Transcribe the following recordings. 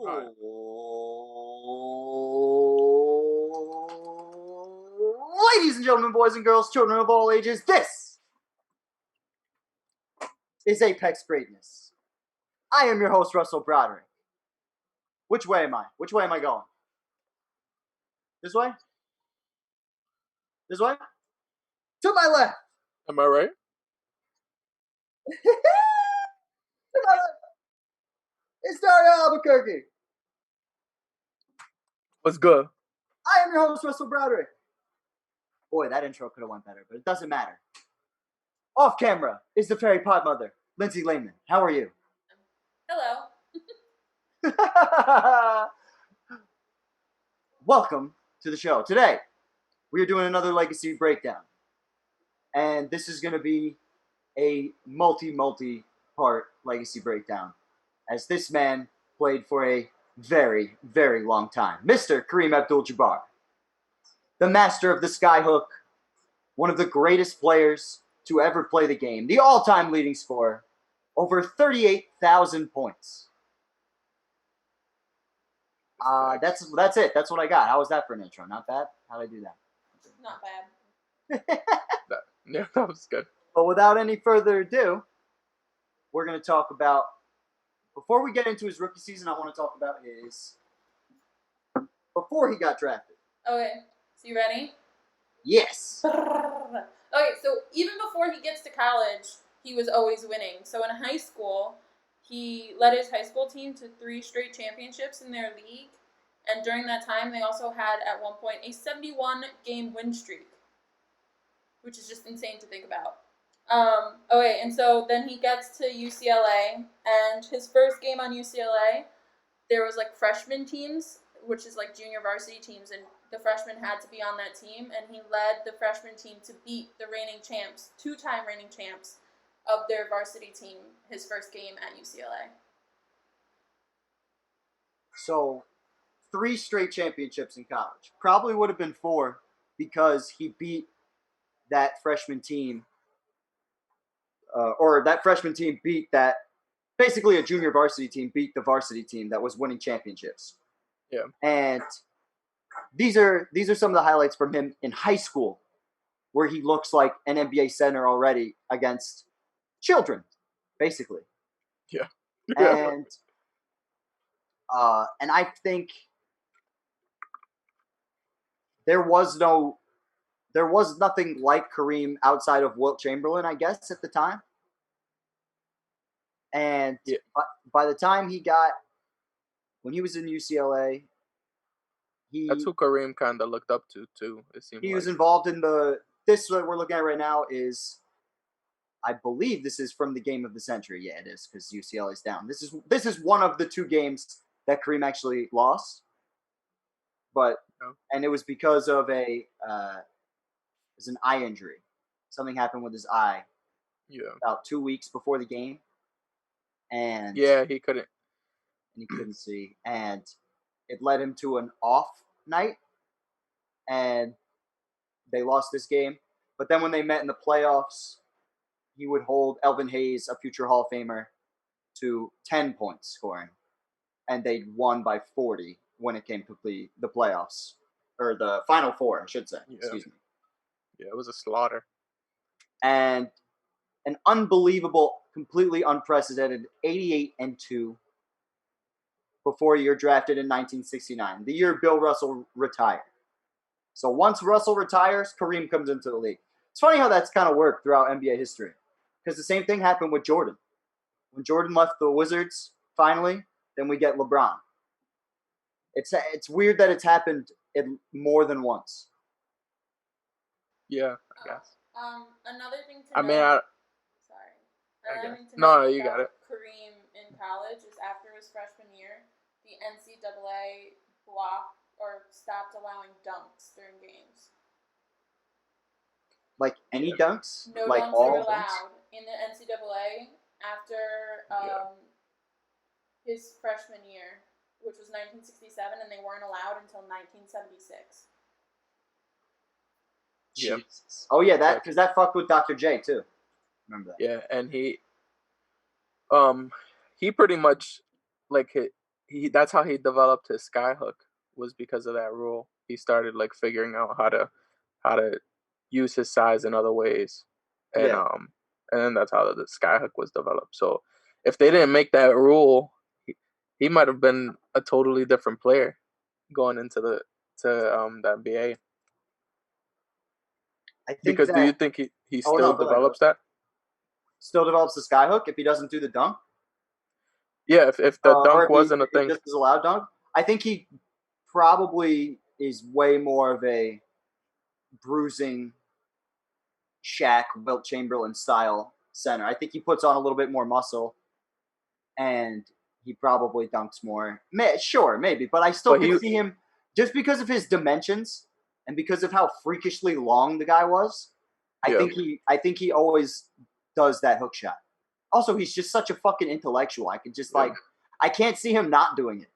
Right. Ladies and gentlemen, boys and girls, children of all ages, this is Apex Greatness. I am your host, Russell Broderick. Which way am I? Which way am I going? This way? This way? To my left! Am I right? To my left! It's Dario Albuquerque. What's good? I am your host, Russell Broderick. Boy, that intro could have went better, but it doesn't matter. Off camera is the fairy pod mother, Lindsay Lehman. How are you? Hello. Welcome to the show. Today, we are doing another legacy breakdown. And this is going to be a multi-part legacy breakdown, as this man played for a very, very long time. Mr. Kareem Abdul-Jabbar, the master of the skyhook, one of the greatest players to ever play the game, the all-time leading scorer, over 38,000 points. That's it. That's what I got. How was that for an intro? Not bad? How did I do that? Not bad. That was good. But without any further ado, we're going to talk about, before we get into his rookie season, I want to talk about his, before he got drafted. Okay, so you ready? Yes. Okay, so even before he gets to college, he was always winning. So in high school, he led his high school team to 3 straight championships in their league. And during that time, they also had, at one point, a 71-game win streak, which is just insane to think about. Okay, and so then he gets to UCLA, and his first game on UCLA, there was, like, freshman teams, which is, like, junior varsity teams, and the freshmen had to be on that team, and he led the freshman team to beat the reigning champs, 2-time reigning champs, of their varsity team, his first game at UCLA. So, 3 straight championships in college. Probably would have been 4 because he beat that freshman team, or that freshman team beat that, basically a junior varsity team beat the varsity team that was winning championships. Yeah. And these are some of the highlights from him in high school, where he looks like an NBA center already against children, basically. Yeah. And I think there was nothing like Kareem outside of Wilt Chamberlain, I guess, at the time. And yeah. by the time when he was in UCLA, that's who Kareem kind of looked up to, too, it seemed he like. was involved in this that we're looking at right now is, I believe this is from the game of the century. Yeah, it is, because UCLA's down. This is one of the 2 games that Kareem actually lost. But, and it was because of an eye injury. Something happened with his eye. Yeah. About 2 weeks before the game. And yeah, he couldn't see. And it led him to an off night. And they lost this game. But then when they met in the playoffs, he would hold Elvin Hayes, a future Hall of Famer, to 10 points scoring. And they won by 40 when it came to the playoffs. Or the Final Four, I should say. Yeah. Excuse me. Yeah, it was a slaughter. And an unbelievable, completely unprecedented 88-2 before you're drafted in 1969, the year Bill Russell retired. So once Russell retires, Kareem comes into the league. It's funny how that's kind of worked throughout NBA history, because the same thing happened with Jordan. When Jordan left the Wizards, finally, then we get LeBron. It's weird that it's happened more than once. Yeah, I guess. Another thing to I note, mean, sorry. Another thing to no, note you got it. Kareem in college is after his freshman year, the NCAA blocked or stopped allowing dunks during games. Like any dunks? No like dunks all were allowed dunks? in the NCAA after his freshman year, which was 1967, and they weren't allowed until 1976. Yeah. Jesus. Oh yeah, because that fucked with Dr. J too. Remember that? Yeah, and he pretty much, like, that's how he developed his skyhook, was because of that rule. He started like figuring out how to use his size in other ways, and Yeah. and then that's how the skyhook was developed. So if they didn't make that rule, he might have been a totally different player going into the NBA. I think Because do you that think he oh still no, go ahead. develops that? Still develops the skyhook if he doesn't do the dunk, Yeah, if the or dunk if he wasn't a if thing. just is allowed dunk. I think he probably is way more of a bruising Shaq, Wilt Chamberlain style center. I think he puts on a little bit more muscle, and he probably dunks more. Sure, maybe, but I still But could see him just because of his dimensions and because of how freakishly long the guy was. I think he always does that hook shot. Also, he's just such a fucking intellectual. I could just I can't see him not doing it,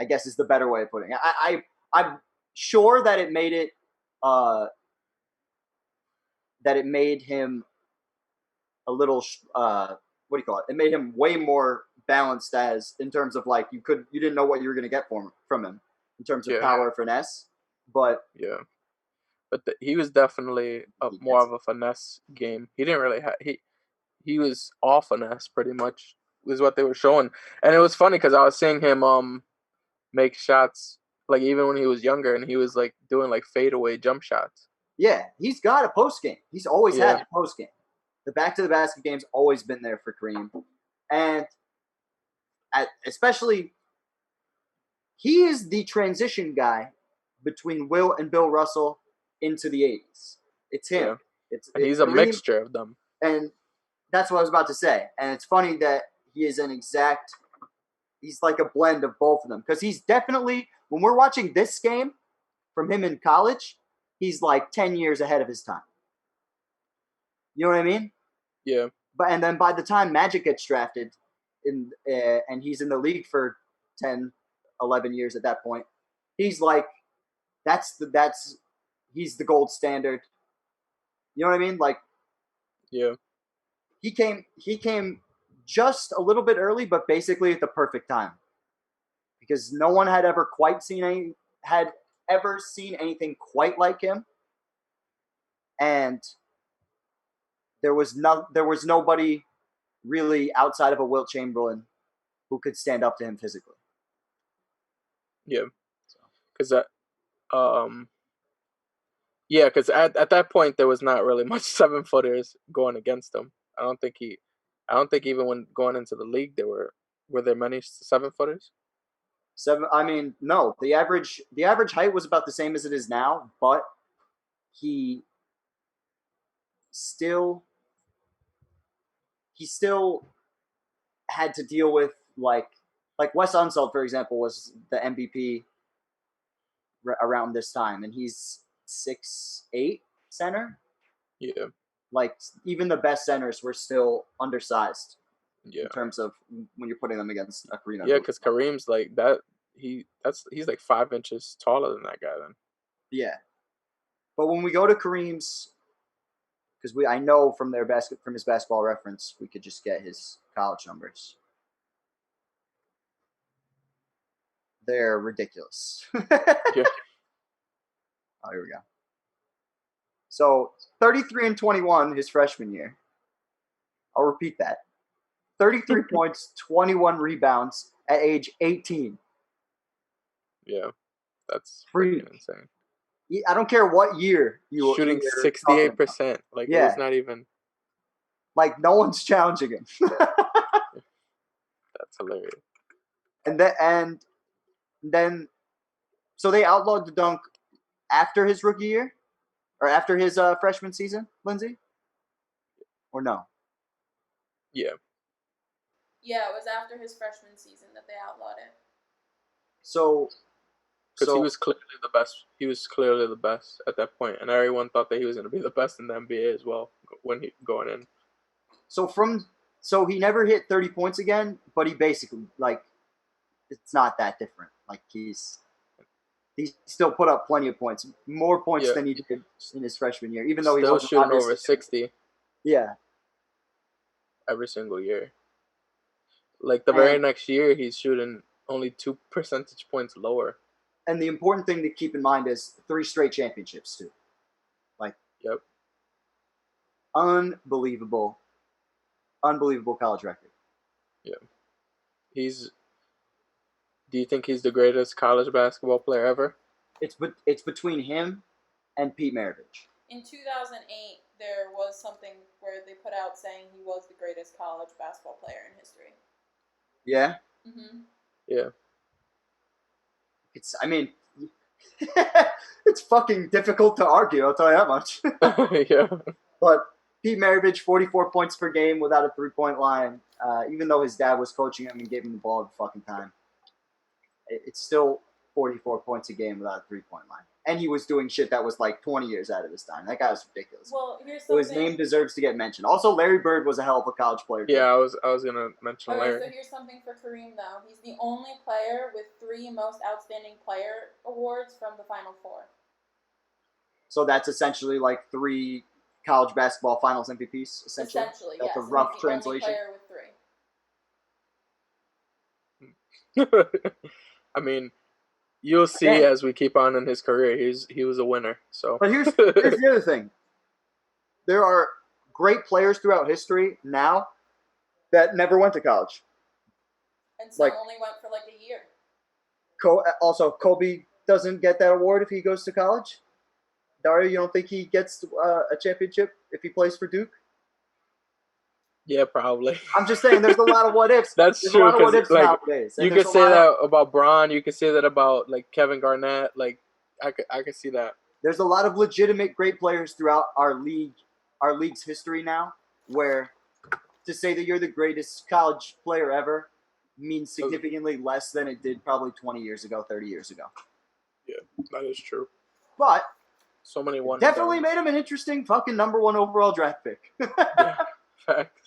I guess is the better way of putting it. I'm sure that it made it that it made him a little what do you call it? It made him way more balanced as in terms of like you didn't know what you were going to get from him in terms of power, finesse, but he was definitely more of a finesse game. He didn't really have he was all finesse pretty much was what they were showing, and it was funny because I was seeing him make shots like even when he was younger, and he was like doing like fadeaway jump shots. Yeah, he's got a post game. He's always had a post game. The back to the basket game's always been there for Kareem, and especially he is the transition guy between Will and Bill Russell into the 80s. It's him. Yeah. He's a mixture of them. And that's what I was about to say. And it's funny that he is he's like a blend of both of them. Because he's definitely, when we're watching this game from him in college, he's like 10 years ahead of his time. You know what I mean? Yeah. And then by the time Magic gets drafted, and he's in the league for 10, 11 years at that point, he's like, he's the gold standard. You know what I mean? Like, yeah, he came just a little bit early, but basically at the perfect time, because no one had ever seen anything quite like him, and there was nobody really outside of a Wilt Chamberlain who could stand up to him physically. Yeah, because because at that point there was not really much 7-footers going against him. I don't think even when going into the league were there many 7-footers. I mean, no. The average height was about the same as it is now, but he still had to deal with like Wes Unseld, for example, was the MVP around this time, and he's 6'8" center. Yeah. Like even the best centers were still undersized. Yeah. In terms of when you're putting them against a Kareem. Yeah, because Kareem's like that. He's like 5 inches taller than that guy then. Yeah. But when we go to Kareem's, because I know from his basketball reference, we could just get his college numbers. They're ridiculous. Yeah. Oh, here we go. So 33 and 21 his freshman year. I'll repeat that. 33 points, 21 rebounds at age 18. Yeah, that's freaking insane. I don't care what year you shooting 68%. Like it was not even like no one's challenging him. That's hilarious. And then so they outlawed the dunk after his rookie year or after his freshman season, Lindsay? Or no? Yeah. Yeah, it was after his freshman season that they outlawed it. So he was clearly the best. He was clearly the best at that point, and everyone thought that he was going to be the best in the NBA as well when he going in. So he never hit 30 points again, but he basically it's not that different. Like he still put up plenty of points, more points than he did in his freshman year, even though he wasn't shooting over 60. Yeah, every single year. Like the very next year, he's shooting only 2 percentage points lower. And the important thing to keep in mind is 3 straight championships too. Like, Yep. unbelievable college record. Yeah. Do you think he's the greatest college basketball player ever? It's between him and Pete Maravich. In 2008, there was something where they put out saying he was the greatest college basketball player in history. Yeah? Mm-hmm. Yeah. It's fucking difficult to argue, I'll tell you that much. Yeah. But Pete Maravich, 44 points per game without a three-point line, even though his dad was coaching him and gave him the ball at the fucking time. It's still 44 points a game without a three-point line. And he was doing shit that was like 20 years out of his time. That guy was ridiculous. Well, here's So something. his name deserves to get mentioned. Also, Larry Bird was a hell of a college player. Yeah, I was gonna mention Larry. Okay, so here's something for Kareem though. He's the only player with 3 most outstanding player awards from the Final Four. So that's essentially like 3 college basketball finals MVPs, essentially. Essentially, That's yes. a rough He's the translation. only player with 3. I mean, you'll see as we keep on in his career, he was a winner. So, but here's the other thing: there are great players throughout history now that never went to college. And some only went for like a year. Also, Kobe doesn't get that award if he goes to college. Dario, you don't think he gets a championship if he plays for Duke? Yeah, probably. I'm just saying, there's a lot of what ifs. There's true. A lot of what ifs like, nowadays. You could say that about Bron. You could say that about like Kevin Garnett. Like I could see that. There's a lot of legitimate great players throughout our league's history now, where to say that you're the greatest college player ever means significantly less than it did probably 20 years ago, 30 years ago. Yeah, that is true. But so many one definitely made him an interesting fucking number 1 overall draft pick. Yeah, fact.